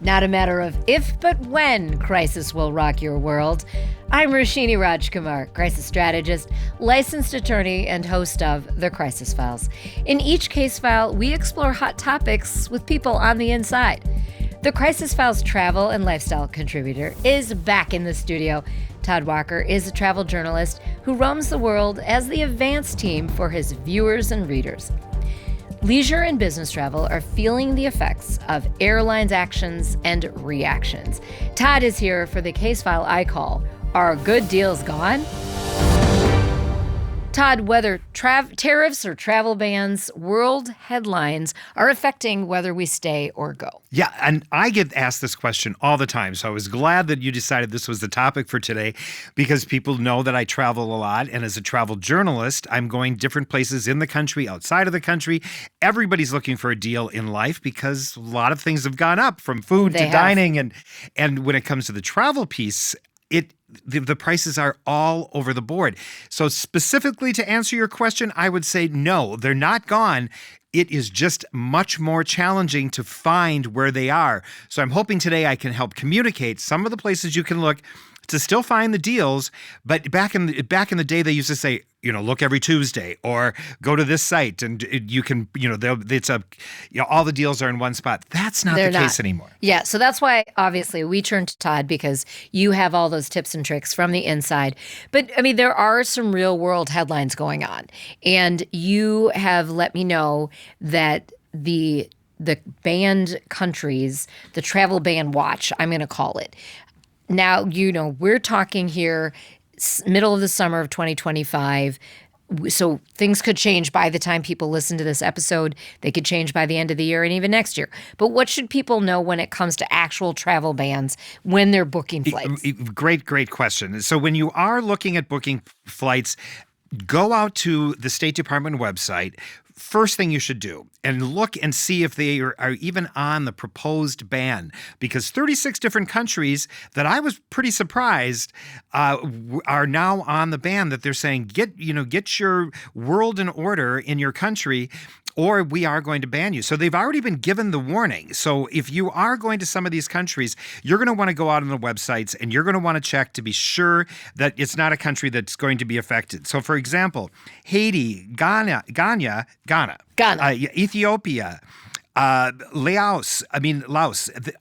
Not a matter of if, but when crisis will rock your world. I'm Roshini Rajkumar, crisis strategist, licensed attorney, and host of The Crisis Files. In each case file, we explore hot topics with people on the inside. The Crisis Files travel and lifestyle contributor is back in the studio. Todd Walker is a travel journalist who roams the world as the advance team for his viewers and readers. Leisure and business travel are feeling the effects of airlines' actions and reactions. Todd is here for the case file I call, Are Good Deals Gone? Todd, whether tariffs or travel bans, world headlines are affecting whether we stay or go. Yeah, and I get asked this question all the time, so I was glad that you decided this was the topic for today because people know that I travel a lot, and as a travel journalist, I'm going different places in the country, outside of the country. Everybody's looking for a deal in life because a lot of things have gone up from food to dining, and when it comes to the travel piece, the prices are all over the board. So specifically to answer your question, I would say no, they're not gone. It is just much more challenging to find where they are. So I'm hoping today I can help communicate some of the places you can look to still find the deals. But back in the day, they used to say, look every Tuesday or go to this site and you can, all the deals are in one spot. That's not the case anymore. Yeah. So that's why, obviously, we turned to Todd because you have all those tips and tricks from the inside. But I mean, there are some real world headlines going on. And you have let me know that the banned countries, the travel ban watch, I'm going to call it. Now, we're talking here middle of the summer of 2025. So things could change by the time people listen to this episode. They could change by the end of the year and even next year. But what should people know when it comes to actual travel bans when they're booking flights? Great question. So when you are looking at booking flights, go out to the State Department website. First thing you should do, and look and see if they are even on the proposed ban, because 36 different countries that I was pretty surprised are now on the ban, that they're saying get your world in order in your country, or we are going to ban you. So they've already been given the warning. So if you are going to some of these countries, you're going to want to go out on the websites and you're going to want to check to be sure that it's not a country that's going to be affected. So for example, Haiti, Ghana, Ethiopia, Laos,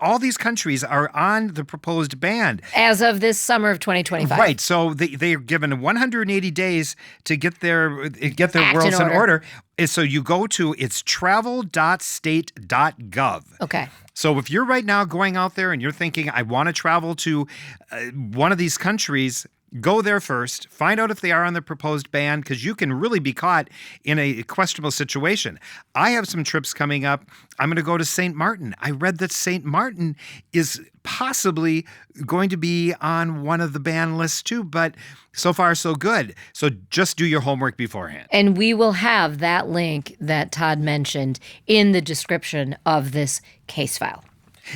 all these countries are on the proposed ban. As of this summer of 2025. Right. So they are given 180 days to get their worlds in order. So you go to, it's travel.state.gov. Okay. So if you're right now going out there and you're thinking, I want to travel to one of these countries, go there first, find out if they are on the proposed ban, because you can really be caught in a questionable situation. I have some trips coming up. I'm going to go to St. Martin. I read that St. Martin is possibly going to be on one of the ban lists too, but so far so good. So just do your homework beforehand. And we will have that link that Todd mentioned in the description of this case file.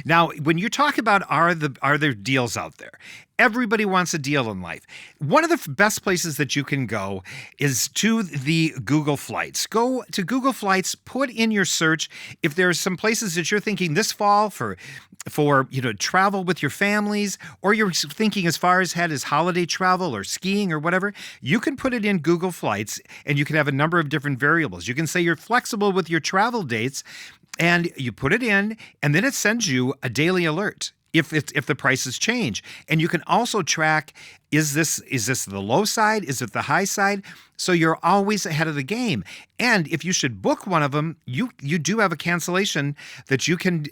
Now, when you talk about are there deals out there, everybody wants a deal in life. One of the best places that you can go is to the Google Flights. Go to Google Flights, put in your search. If there's some places that you're thinking this fall for travel with your families, or you're thinking as far ahead as holiday travel or skiing or whatever, you can put it in Google Flights and you can have a number of different variables. You can say you're flexible with your travel dates, and you put it in, and then it sends you a daily alert if the prices change. And you can also track, is this the low side? Is it the high side? So you're always ahead of the game. And if you should book one of them, you do have a cancellation that you can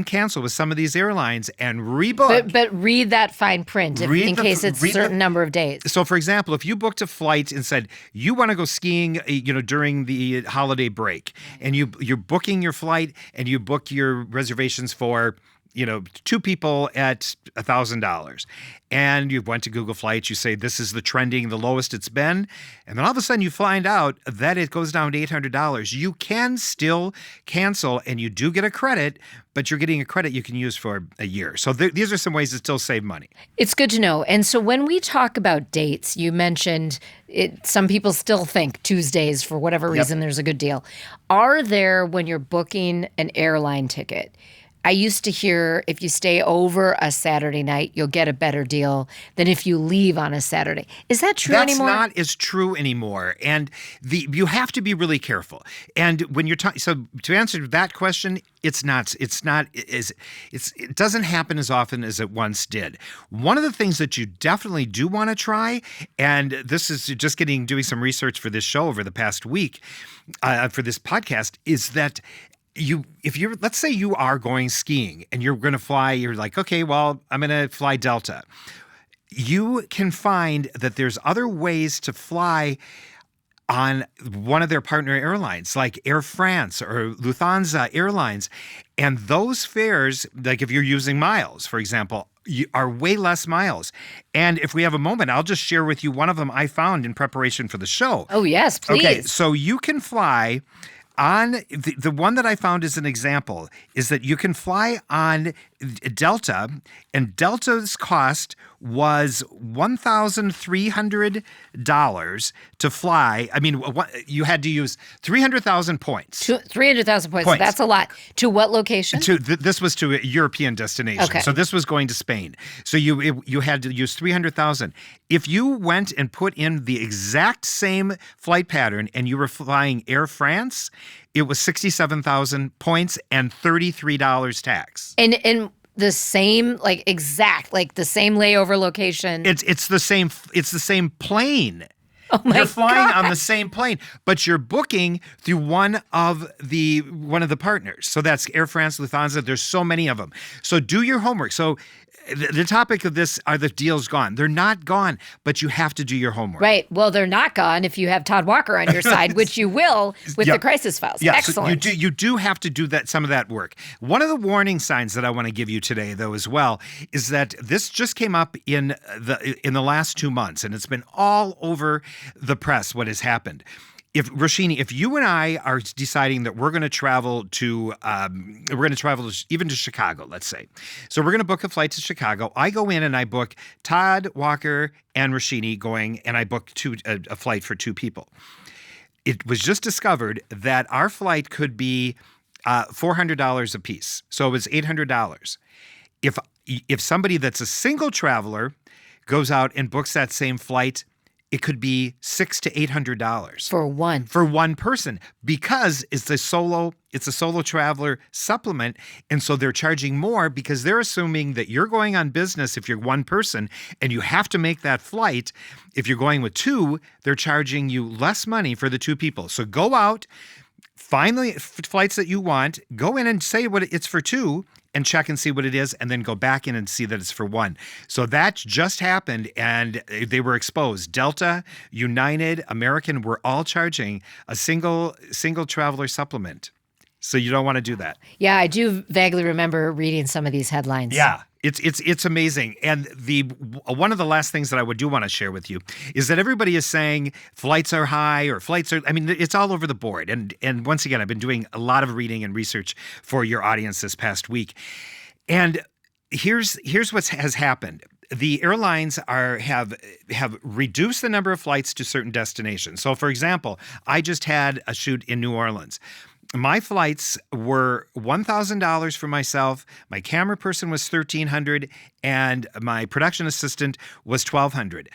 cancel with some of these airlines and rebook. But read that fine print in case it's a certain number of days. So for example, if you booked a flight and said you want to go skiing, during the holiday break, and you're booking your flight and you book your reservations for two people at $1,000. And you went to Google Flights, you say, this is the lowest it's been. And then all of a sudden you find out that it goes down to $800. You can still cancel and you do get a credit, but you're getting a credit you can use for a year. So these are some ways to still save money. It's good to know. And so when we talk about dates, you mentioned some people still think Tuesdays, for whatever reason, There's a good deal. Are there, when you're booking an airline ticket, I used to hear if you stay over a Saturday night, you'll get a better deal than if you leave on a Saturday. Is that true anymore? That's not as true anymore. And you have to be really careful. And when you're talking, so to answer that question, it doesn't happen as often as it once did. One of the things that you definitely do want to try, and this is just doing some research for this show over the past week, for this podcast, is that let's say you are going skiing and you're going to fly, you're like, okay, well, I'm going to fly Delta. You can find that there's other ways to fly on one of their partner airlines, like Air France or Lufthansa Airlines. And those fares, like if you're using miles, for example, are way less miles. And if we have a moment, I'll just share with you one of them I found in preparation for the show. Oh, yes, please. Okay, so you can fly on the one that I found as an example is that you can fly on Delta, and Delta's cost was $1,300 to fly. I mean, you had to use 300,000 points. 300,000 points. So that's a lot. To what location? This was to a European destination. Okay. So this was going to Spain. So you had to use 300,000. If you went and put in the exact same flight pattern and you were flying Air France, it was 67,000 points and $33 tax. And the same, the same layover location. It's the same plane. Oh my You're flying God. on the same plane, but you're booking through one of the partners. So that's Air France, Lufthansa. There's so many of them. So do your homework. So the topic of this, are the deals gone? They're not gone, but you have to do your homework. Right. Well, they're not gone if you have Todd Walker on your side, which you will with the Crisis Files. Yeah, Excellent. So you do have to do some of that work. One of the warning signs that I want to give you today, though, as well, is that this just came up in the last 2 months, and it's been all over the press what has happened. Roshini, if you and I are deciding that we're going to travel even to Chicago, let's say. So we're going to book a flight to Chicago. I go in and I book Todd Walker and Roshini going, and I book a flight for 2 people. It was just discovered that our flight could be $400 a piece. So it was $800. If somebody that's a single traveler goes out and books that same flight, it could be $600 to $800 for one person, because it's a solo traveler supplement, and so they're charging more because they're assuming that you're going on business if you're one person and you have to make that flight. If you're going with 2, they're charging you less money for the 2 people. So go out, find the flights that you want, go in and say what it's for 2. And check and see what it is, and then go back in and see that it's for 1. So that just happened, and they were exposed. Delta, United, American were all charging a single traveler supplement. So you don't want to do that. Yeah, I do vaguely remember reading some of these headlines. Yeah. It's amazing. And one of the last things that I do want to share with you is that everybody is saying flights are high or it's all over the board. And once again, I've been doing a lot of reading and research for your audience this past week. And here's what has happened. The airlines have reduced the number of flights to certain destinations. So for example, I just had a shoot in New Orleans. My flights were $1,000 for myself. My camera person was $1,300, and my production assistant was $1,200.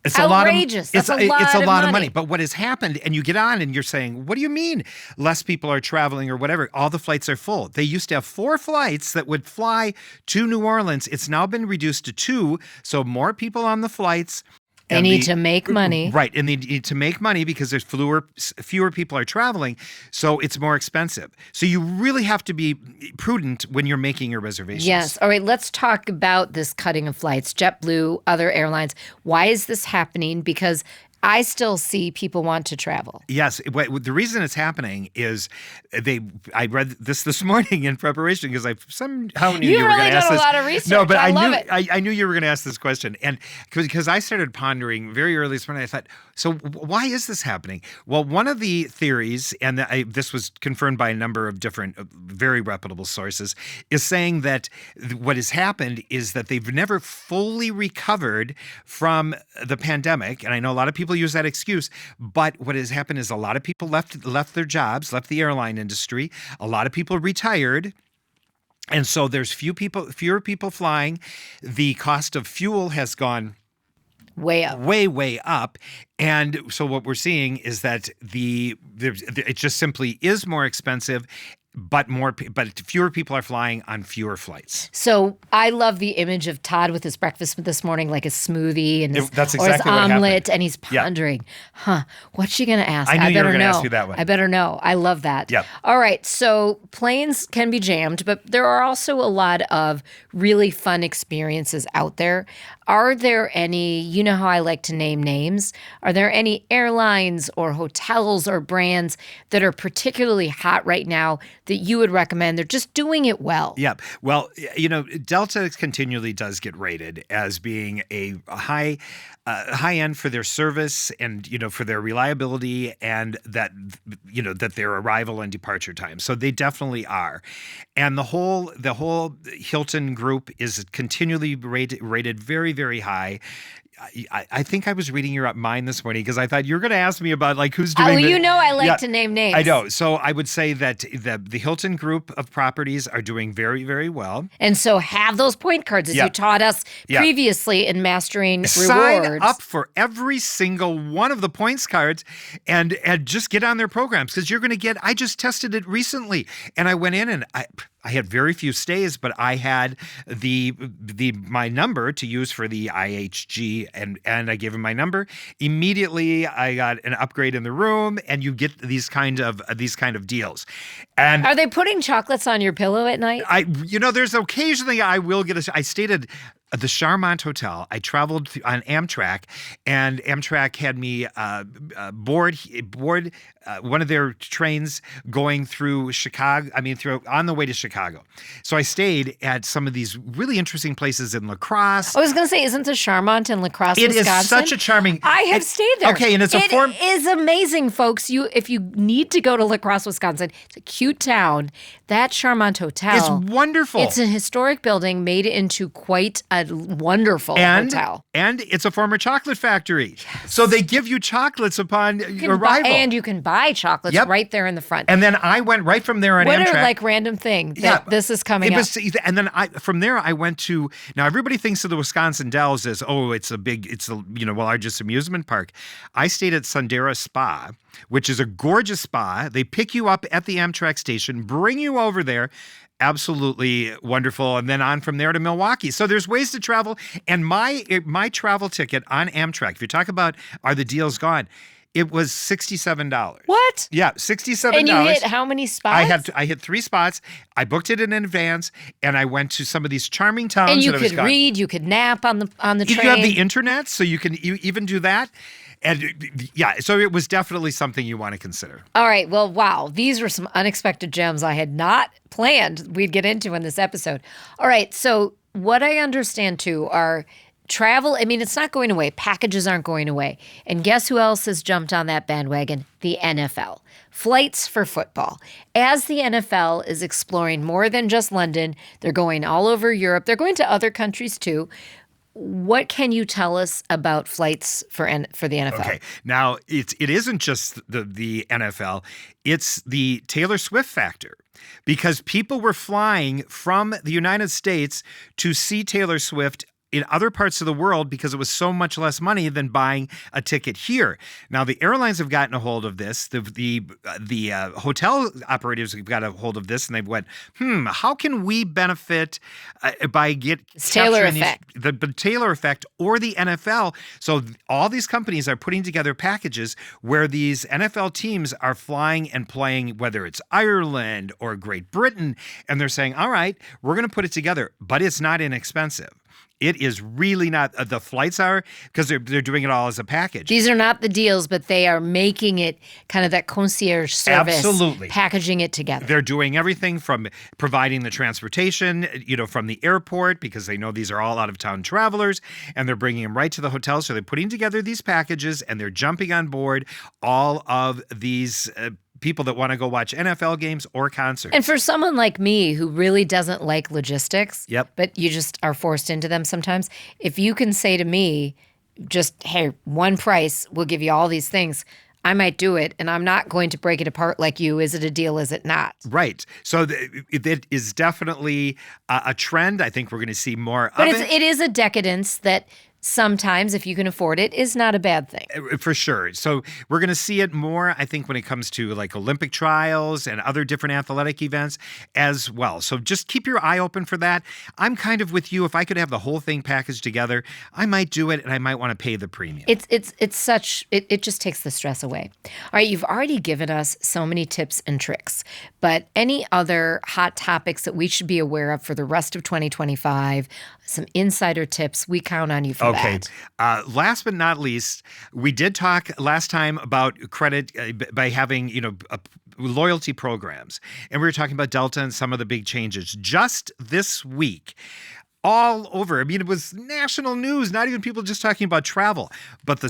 It's outrageous. It's a lot of money. But what has happened, and you get on and you're saying, what do you mean less people are traveling or whatever? All the flights are full. They used to have 4 flights that would fly to New Orleans. It's now been reduced to 2, so more people on the flights. They need to make money. Right, and they need to make money because there's fewer people are traveling, so it's more expensive. So you really have to be prudent when you're making your reservations. Yes. All right, let's talk about this cutting of flights. JetBlue, other airlines. Why is this happening? Because I still see people want to travel. Yes. The reason it's happening is I read this morning in preparation because I somehow knew you were going to ask this. You really done a lot of research. No, but I love it. I knew you were going to ask this question. And because I started pondering very early this morning, I thought, so why is this happening? Well, one of the theories, and this was confirmed by a number of different very reputable sources, is saying that what has happened is that they've never fully recovered from the pandemic. And I know a lot of people use that excuse, but what has happened is a lot of people left their jobs, left the airline industry. A lot of people retired. And so there's fewer people flying. The cost of fuel has gone way up. way up. And so what we're seeing is that it just simply is more expensive, but fewer people are flying on fewer flights. So I love the image of Todd with his breakfast this morning, like his smoothie and that's his exactly what omelet, happened. and he's pondering, what's she going to ask? I knew you were better going to know. ask me that one. I better know. I love that. Yep. All right. So planes can be jammed, but there are also a lot of really fun experiences out there. Are there any, you know how I like to name names, are there any airlines or hotels or brands that are particularly hot right now that you would recommend? They're just doing it well. Yeah. Well, Delta continually does get rated as being a high end for their service and, for their reliability and that their arrival and departure time. So they definitely are. And the whole Hilton group is continually rated very, very high. I think I was reading your mind this morning because I thought you were going to ask me about who's doing I like to name names. I know. So I would say that the Hilton group of properties are doing very, very well. And so have those point cards as you taught us previously in Mastering Rewards. Sign up for every single one of the points cards and just get on their programs because you're going to get, I just tested it recently and I went in and I had very few stays, but I had my number to use for the IHG, and I gave him my number. Immediately, I got an upgrade in the room, and you get these kind of deals. And are they putting chocolates on your pillow at night? There's occasionally I will get I stayed at the Charmant Hotel. I traveled on Amtrak, and Amtrak had me board one of their trains going through Chicago. On the way to Chicago. So I stayed at some of these really interesting places in La Crosse. I was going to say, isn't the Charmant in La Crosse, Wisconsin? It is such a charming. I have stayed there. Okay, and it is amazing, folks. If you need to go to La Crosse, Wisconsin, it's a cute town. That Charmant Hotel is wonderful. It's an historic building made into quite a wonderful hotel. And it's a former chocolate factory. Yes. So they give you chocolates upon arrival. And you can buy chocolates right there in the front. And then I went right from there on Amtrak. What a random thing that this is coming up. And then from there I went to, now everybody thinks of the Wisconsin Dells as, it's the largest amusement park. I stayed at Sundara Spa, which is a gorgeous spa. They pick you up at the Amtrak station, bring you over there. Absolutely wonderful. And then on from there to Milwaukee. So there's ways to travel. And my travel ticket on Amtrak, if you talk about are the deals gone, it was $67. What? Yeah, $67. And you hit how many spots? I hit 3 spots. I booked it in advance, and I went to some of these charming towns. And you could read, you could nap on the train. You have the internet, so you can even do that. And so it was definitely something you want to consider. All right. Well, wow. These were some unexpected gems I had not planned we'd get into in this episode. All right. So what I understand, too, are travel. It's not going away. Packages aren't going away. And guess who else has jumped on that bandwagon? The NFL. Flights for football. As the NFL is exploring more than just London, they're going all over Europe. They're going to other countries, too. What can you tell us about flights for the NFL? Okay, now it isn't just the NFL; it's the Taylor Swift factor, because people were flying from the United States to see Taylor Swift in other parts of the world because it was so much less money than buying a ticket here. Now, the airlines have gotten a hold of this. The hotel operators have got a hold of this, and they've went, how can we benefit by Taylor effect, the Taylor effect or the NFL? So all these companies are putting together packages where these NFL teams are flying and playing, whether it's Ireland or Great Britain, and they're saying, all right, we're going to put it together, but it's not inexpensive. It is really not. The flights are, because they're doing it all as a package. These are not the deals, but they are making it kind of that concierge service. Absolutely. Packaging it together. They're doing everything from providing the transportation, from the airport, because they know these are all out-of-town travelers, and they're bringing them right to the hotel. So they're putting together these packages, and they're jumping on board all of these people that want to go watch NFL games or concerts. And for someone like me who really doesn't like logistics, but you just are forced into them sometimes, if you can say to me, just, hey, one price, we'll give you all these things, I might do it, and I'm not going to break it apart like you. Is it a deal? Is it not? Right. So it is definitely a trend. I think we're going to see more But of it. it is a decadence that sometimes, if you can afford it, is not a bad thing. For sure. So we're going to see it more, I think, when it comes to like Olympic trials and other different athletic events as well. So just keep your eye open for that. I'm kind of with you. If I could have the whole thing packaged together, I might do it, and I might want to pay the premium. It just takes the stress away. All right, you've already given us so many tips and tricks, but any other hot topics that we should be aware of for the rest of 2025, some insider tips, we count on you for that. Okay. Last but not least, we did talk last time about credit by having, loyalty programs. And we were talking about Delta and some of the big changes. Just this week, all over. I mean, it was national news, not even people just talking about travel. But the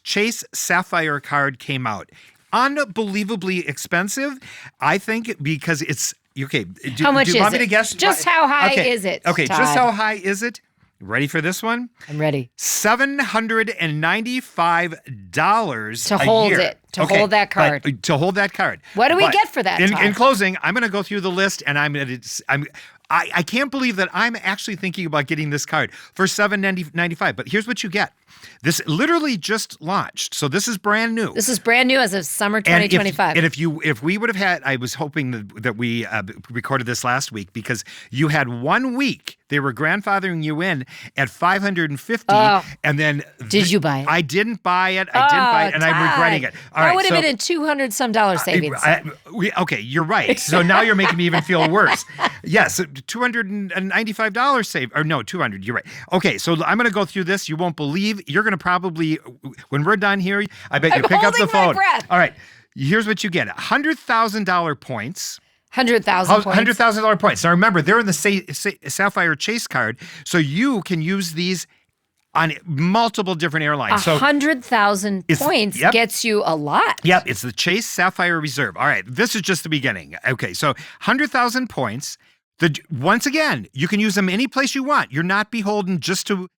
Chase Sapphire card came out. Unbelievably expensive, I think, because it's okay. How much do you is want me it? to guess? Just how high is it? Okay, Todd? just how high is it? Ready for this one? I'm ready. $795 to hold year. it, to hold that card. To hold that card. What do we get for that, Todd? In closing, I'm going to go through the list, and I can't believe that I'm actually thinking about getting this card for $795. But here's what you get. This literally just launched, so this is brand new. This is brand new as of summer 2025. And if we would have had, I was hoping that we recorded this last week because you had 1 week. They were grandfathering you in at $550, and then did you buy it? I didn't buy it. And I'm regretting it. All that right, would have been a $200 some savings. Okay, you're right. So now you're making me even feel worse. Yes, $295 save, or no, $200. You're right. Okay, so I'm going to go through this. You won't believe. You're going to probably, when we're done here, I bet you pick up the phone. Breath. All right, here's what you get: $100,000 points. $100,000 points. Now remember, they're in the Sapphire Chase card, so you can use these on multiple different airlines. 100,000 points gets you a lot. Yep, it's the Chase Sapphire Reserve. All right, this is just the beginning. Okay, so 100,000 points. Once again, you can use them any place you want. You're not beholden just to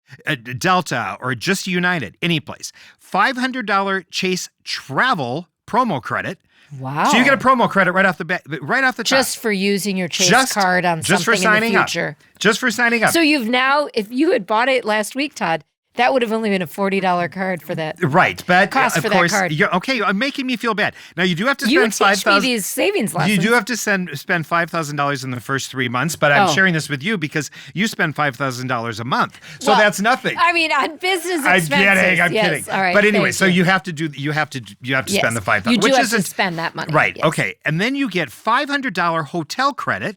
Delta or just United, any place. $500 Chase Travel promo credit. Wow. So you get a promo credit right off the bat, right off the top. Just for using your Chase card on something in the future. Just for signing up. So you've now, if you had bought it last week, Todd, that would have only been a $40 card for that. Right, but cost of for course, that card. You're making me feel bad. Now you do have to spend You $5,000. teach me these savings lessons. You do have to spend $5,000 in the first 3 months, but I'm sharing this with you because you spend $5,000 a month, so that's nothing. I mean, on business expenses. I'm kidding. All right, but anyway, so you have to spend the $5,000. You do have to spend that money. Right. Yes. Okay, and then you get $500 hotel credit.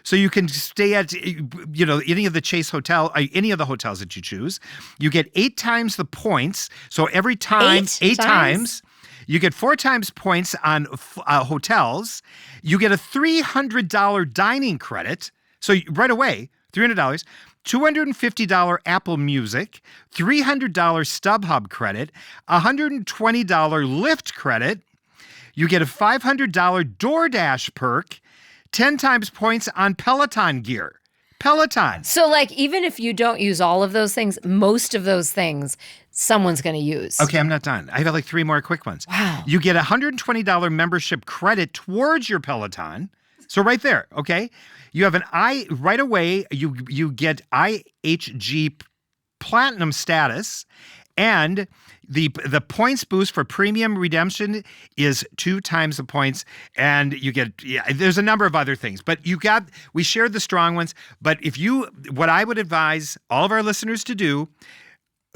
So you can stay at, any of the Chase hotel, any of the hotels that you choose. You get 8 times the points. So every time, 8 times. You get 4 times points on hotels. You get a $300 dining credit. So right away, $300. $250 Apple Music, $300 StubHub credit, $120 Lyft credit. You get a $500 DoorDash perk. 10 times points on Peloton gear. Peloton. So, even if you don't use all of those things, most of those things, someone's going to use. Okay, I'm not done. I have 3 more quick ones. Wow. You get a $120 membership credit towards your Peloton. So right there, okay? You have right away, you get IHG Platinum status, and the points boost for premium redemption is 2 times the points, and you get there's a number of other things, but we shared the strong ones. But what I would advise all of our listeners to do,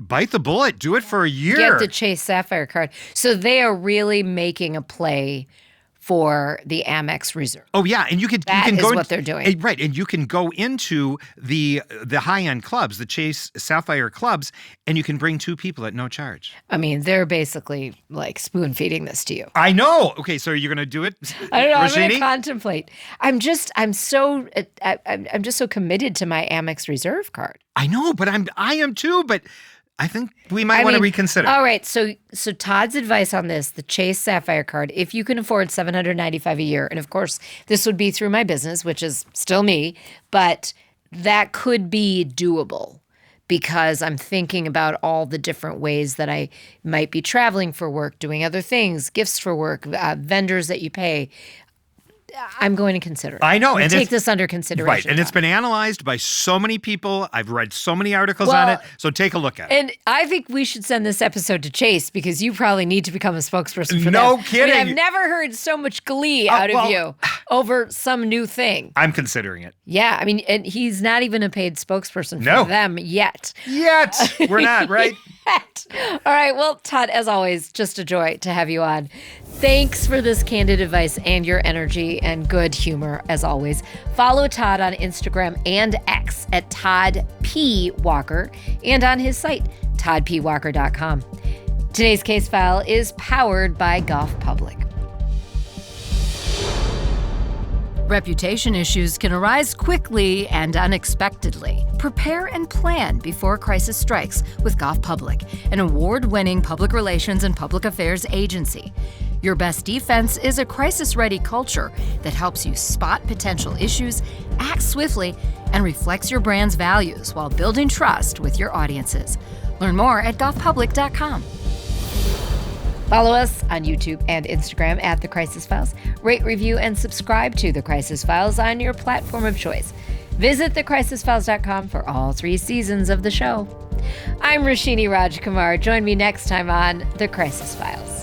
bite the bullet, do it for a year. Get the Chase Sapphire card. So they are really making a play for the Amex Reserve. Oh yeah, and you can is go what they're doing, right? And you can go into the high end clubs, the Chase Sapphire clubs, and you can bring 2 people at no charge. I mean, they're basically spoon feeding this to you. I know. Okay, so you're going to do it? I don't know. Roshini? I'm going to contemplate. I'm just so committed to my Amex Reserve card. I know, but I am too. But I think we might want to reconsider. All right. So Todd's advice on this, the Chase Sapphire card, if you can afford $795 a year, and of course, this would be through my business, which is still me, but that could be doable because I'm thinking about all the different ways that I might be traveling for work, doing other things, gifts for work, vendors that you pay. I'm going to consider it. I know. And and take this under consideration. Right. And it's been analyzed by so many people. I've read so many articles on it. So take a look at it. And I think we should send this episode to Chase because you probably need to become a spokesperson for them. No kidding. I've never heard so much glee out of you over some new thing. I'm considering it. Yeah. I mean, and he's not even a paid spokesperson for them yet. Yet. We're not, right? All right. Well, Todd, as always, just a joy to have you on. Thanks for this candid advice and your energy and good humor, as always. Follow Todd on Instagram and X at Todd P. Walker and on his site, toddpwalker.com. Today's case file is powered by Golf Public. Reputation issues can arise quickly and unexpectedly. Prepare and plan before a crisis strikes with Golf Public, an award-winning public relations and public affairs agency. Your best defense is a crisis-ready culture that helps you spot potential issues, act swiftly, and reflects your brand's values while building trust with your audiences. Learn more at golfpublic.com. Follow us on YouTube and Instagram at The Crisis Files. Rate, review, and subscribe to The Crisis Files on your platform of choice. Visit thecrisisfiles.com for all 3 seasons of the show. I'm Roshini Rajkumar. Join me next time on The Crisis Files.